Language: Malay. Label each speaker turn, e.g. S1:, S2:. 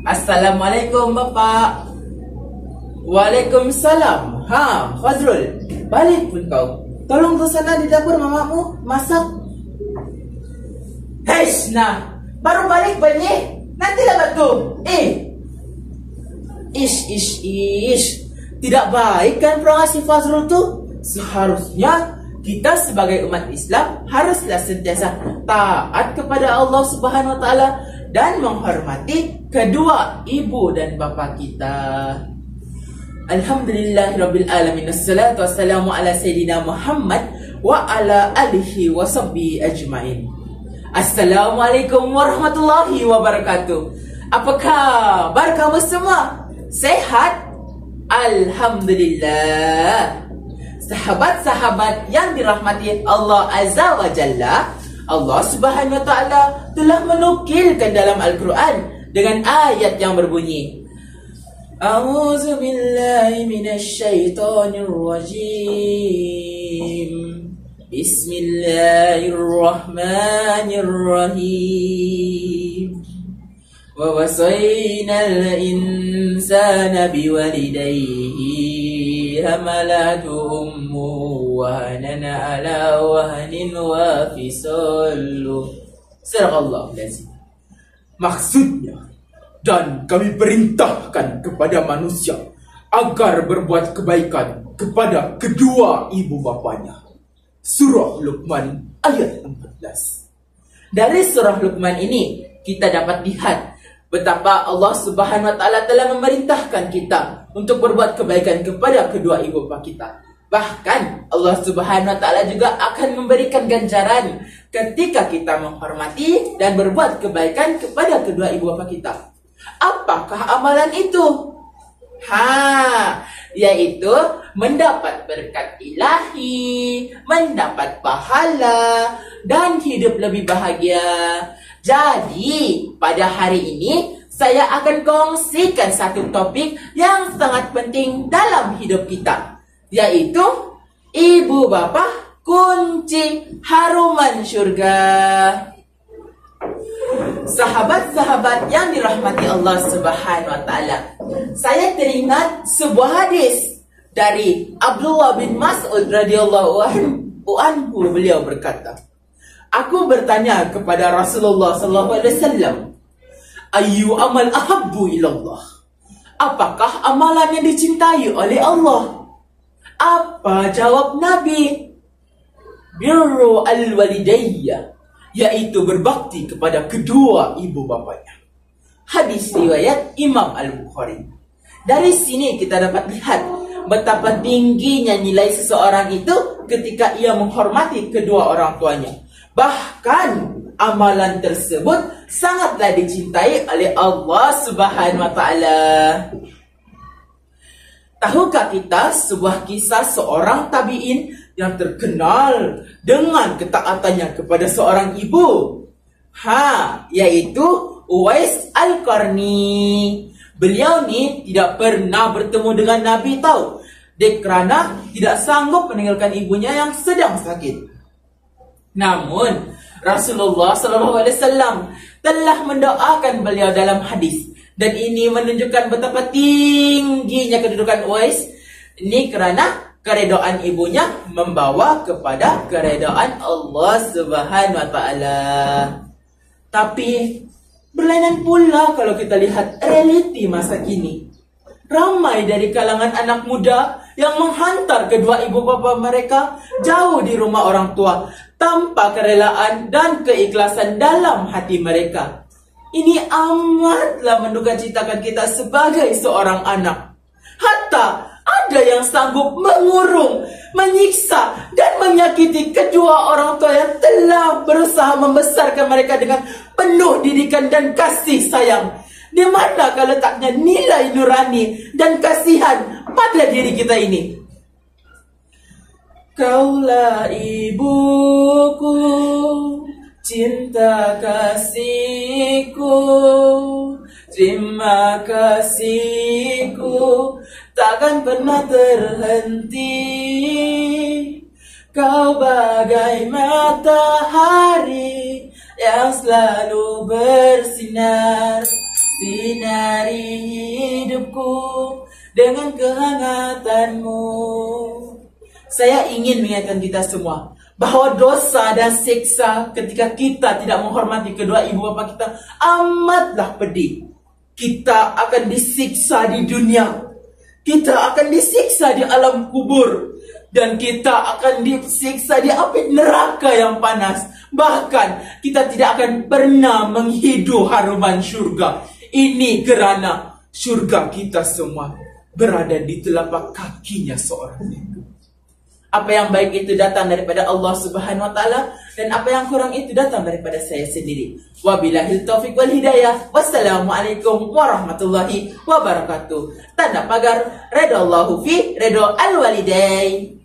S1: Assalamualaikum Bapak. Waalaikumsalam. Fazrul, balik pun kau. Tolong ke sana di dapur mamamu masak. Heish, nah, baru balik balik. Nanti lah tu. Ish. Tidak baik kan perangai si Fazrul tu? Seharusnya kita sebagai umat Islam haruslah sentiasa taat kepada Allah Subhanahu wa taala dan menghormati kedua ibu dan bapa kita. Alhamdulillahirabbil alamin. Assalatu wassalamu ala sayyidina Muhammad wa ala alihi wa sahbihi ajmain. Assalamualaikum warahmatullahi wabarakatuh. Apa kabar kamu semua? Sehat? Alhamdulillah. Sahabat-sahabat yang dirahmati Allah Azza wa Jalla, Allah Subhanahu wa taala telah menukilkan dalam Al-Quran dengan ayat yang berbunyi, A'udzu billahi minasy syaithanir rajim. Bismillahirrahmanirrahim. Wa wasaynal insana biwalidayhi hamalatu ummuhu wahnan ala wahnin wa fisaluhu. Sadaqallahu lazim. Maksudnya, dan kami perintahkan kepada manusia agar berbuat kebaikan kepada kedua ibu bapanya. Surah Luqman ayat 14. Dari surah Luqman ini kita dapat lihat betapa Allah Subhanahu wa taala telah memerintahkan kita untuk berbuat kebaikan kepada kedua ibu bapa kita. Bahkan Allah Subhanahu wa taala juga akan memberikan ganjaran ketika kita menghormati dan berbuat kebaikan kepada kedua ibu bapa kita. Apakah amalan itu? Yaitu mendapat berkat ilahi, mendapat pahala, dan hidup lebih bahagia. Jadi, pada hari ini saya akan kongsikan satu topik yang sangat penting dalam hidup kita, yaitu ibu bapa kunci haruman syurga. Sahabat-sahabat yang dirahmati Allah Subhanahu wa taala, saya teringat sebuah hadis dari Abdullah bin Mas'ud radhiyallahu anhu. Beliau berkata, aku bertanya kepada Rasulullah sallallahu alaihi wasallam, ayyu amal ahabbu ilallah? Apakah amalan yang dicintai oleh Allah? Apa jawab Nabi? Birru al-walidayya, yaitu berbakti kepada kedua ibu bapanya. Hadis riwayat Imam Al-Bukhari. Dari sini kita dapat lihat betapa tingginya nilai seseorang itu ketika ia menghormati kedua orang tuanya. Bahkan amalan tersebut sangatlah dicintai oleh Allah Subhanahu wa taala. Tahukah kita sebuah kisah seorang tabi'in yang terkenal dengan ketaatannya kepada seorang ibu? Yaitu Uwais Al-Qarni. Beliau ni tidak pernah bertemu dengan Nabi kerana tidak sanggup meninggalkan ibunya yang sedang sakit. Namun Rasulullah SAW telah mendoakan beliau dalam hadis, dan ini menunjukkan betapa tingginya kedudukan Uwais ini kerana keredaan ibunya membawa kepada keredaan Allah Subhanahu wa taala. Tapi berlainan pula kalau kita lihat realiti masa kini. Ramai dari kalangan anak muda yang menghantar kedua ibu bapa mereka jauh di rumah orang tua tanpa kerelaan dan keikhlasan dalam hati mereka. Ini amatlah mendukacitakan kita sebagai seorang anak. Hatta ada yang sanggup mengurung, menyiksa, dan menyakiti kedua orang tua yang telah berusaha membesarkan mereka dengan penuh didikan dan kasih sayang. Di manakah letaknya nilai nurani dan kasihan pada diri kita ini? Kaulah ibuku, cinta kasihku, terima kasihku takkan pernah terhenti. Kau bagai matahari yang selalu bersinar, sinari hidupku dengan kehangatanmu. Saya ingin mengingatkan kita semua bahwa dosa dan siksa ketika kita tidak menghormati kedua ibu bapa kita amatlah pedih. Kita akan disiksa di dunia, kita akan disiksa di alam kubur, dan kita akan disiksa di api neraka yang panas. Bahkan kita tidak akan pernah menghidu haruman surga. Ini kerana surga kita semua berada di telapak kakinya seorang ibu. Apa yang baik itu datang daripada Allah Subhanahu wa taala, dan apa yang kurang itu datang daripada saya sendiri. Wabillahil taufiq wal hidayah. Wassalamualaikum warahmatullahi wabarakatuh. Tanda pagar redallahu fi redal walidain.